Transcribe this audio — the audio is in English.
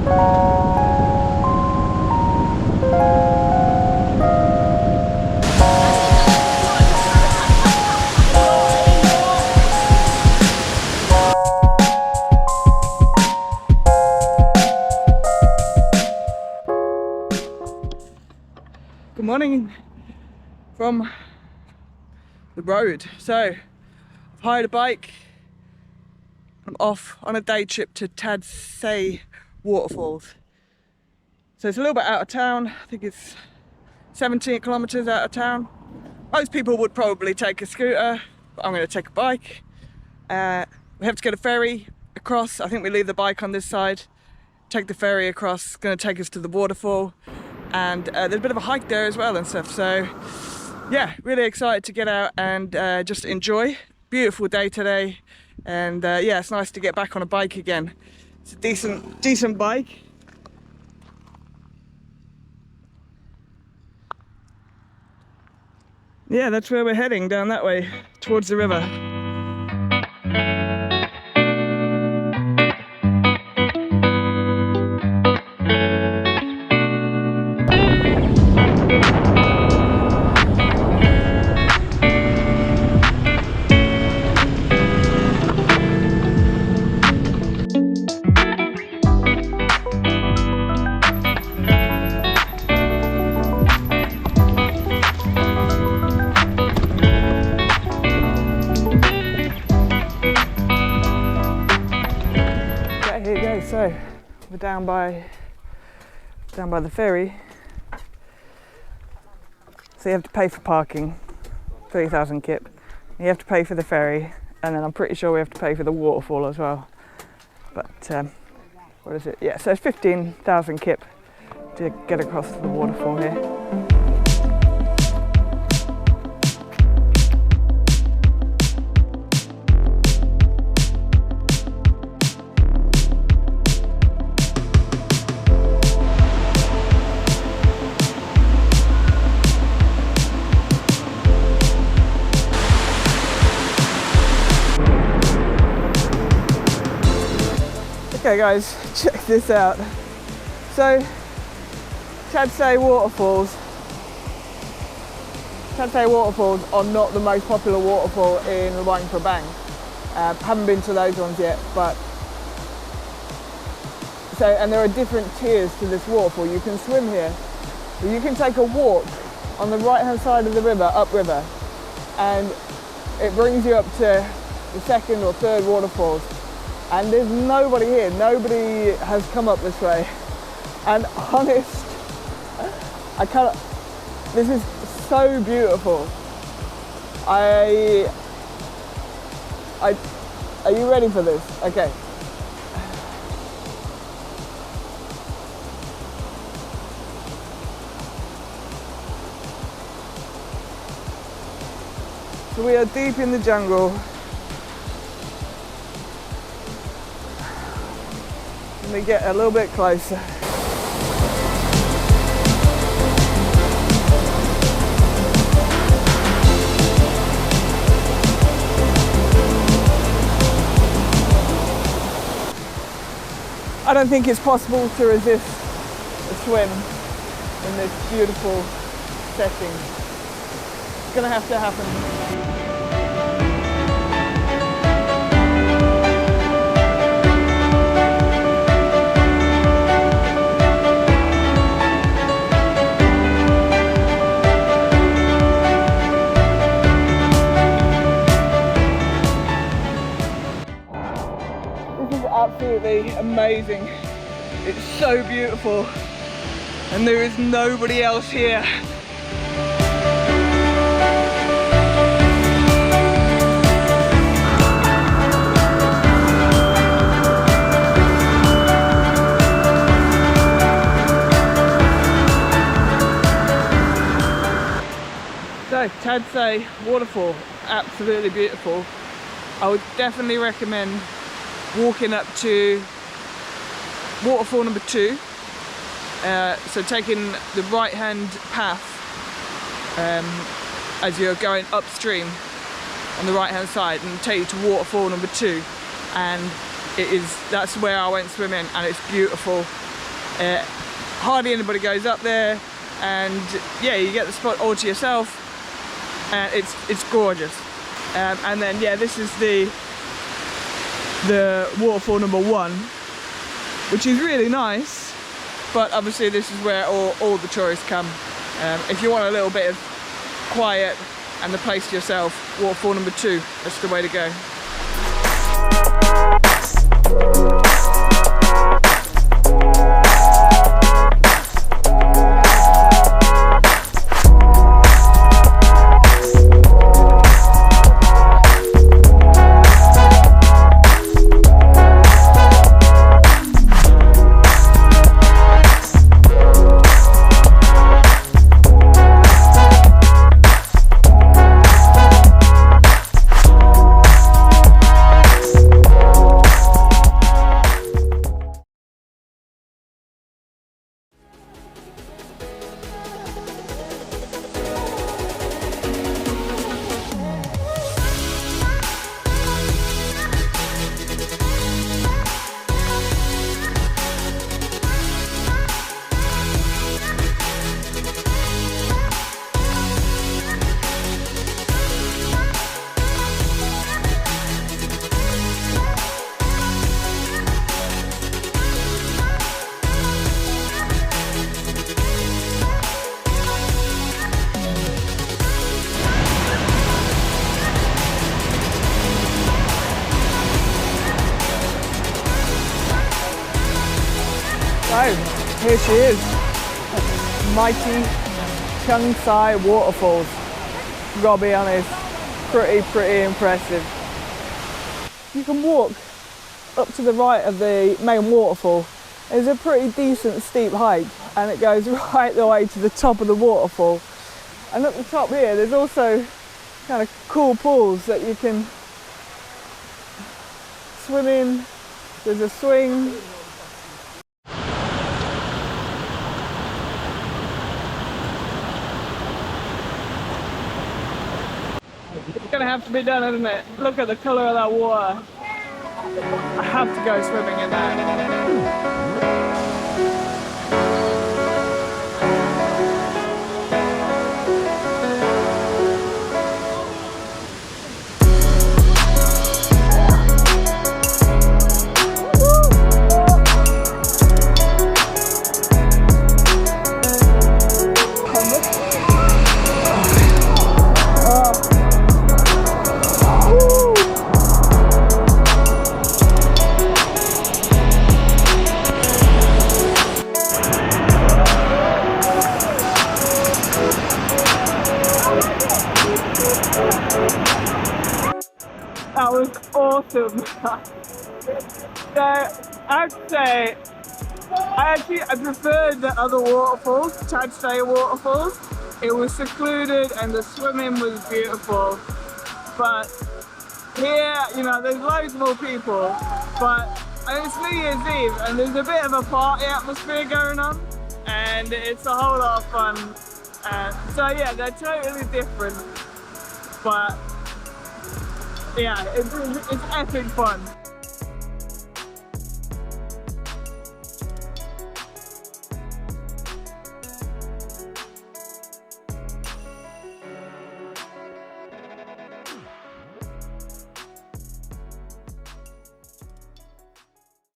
Good morning from the road. So I've hired a bike. I'm off on a day trip to Tad Sae Waterfalls. So it's a little bit out of town. I think it's 17 kilometers out of town. Most people would probably take a scooter, but I'm going to take a bike. We have to get a ferry across. I think we leave the bike on this side, take the ferry across. It's going to take us to the waterfall. And there's a bit of a hike there as well and stuff, so yeah, really excited to get out and just enjoy. Beautiful day today, and yeah, it's nice to get back on a bike again. It's a decent bike. Yeah, that's where we're heading, down that way towards the river. Here you go. So we're down by the ferry. So you have to pay for parking, 3,000 kip. You have to pay for the ferry, and then I'm pretty sure we have to pay for the waterfall as well. But what is it? Yeah, so it's 15,000 kip to get across to the waterfall here. Okay guys, check this out. So, Tad Sae Waterfalls are not the most popular waterfall in Luang Prabang. Haven't been to those ones yet, but and there are different tiers to this waterfall. You can swim here, but you can take a walk on the right hand side of the river, upriver, and it brings you up to the second or third waterfalls. And there's nobody here, nobody has come up this way. And honest, this is so beautiful. Are you ready for this? Okay. So we are deep in the jungle. Let me get a little bit closer. I don't think it's possible to resist a swim in this beautiful setting. It's gonna have to happen. Absolutely amazing. It's so beautiful, and there is nobody else here. So, Tad Sae Waterfall, absolutely beautiful. I would definitely recommend walking up to waterfall number 2, so taking the right hand path as you're going upstream on the right hand side, and take you to waterfall number 2, and that's where I went swimming, and it's beautiful. Hardly anybody goes up there, and yeah, you get the spot all to yourself, and it's gorgeous. And then yeah, this is the waterfall number 1, which is really nice, but obviously this is where all the tourists come. If you want a little bit of quiet and the place to yourself, waterfall number 2, that's the way to go. So, here she is, mighty KUANG SI Waterfalls. Gotta be honest, pretty impressive. You can walk up to the right of the main waterfall. It's a pretty decent steep hike, and it goes right the way to the top of the waterfall. And at the top here, there's also kind of cool pools that you can swim in. There's a swing. It's gonna have to be done, isn't it? Look at the colour of that water. I have to go swimming in that. That was awesome. So I have to say, I preferred the other waterfalls, Tad Sae Waterfalls. It was secluded and the swimming was beautiful. But here, you know, there's loads more people. But it's New Year's Eve and there's a bit of a party atmosphere going on, and it's a whole lot of fun. So yeah, they're totally different. But yeah, it's epic fun.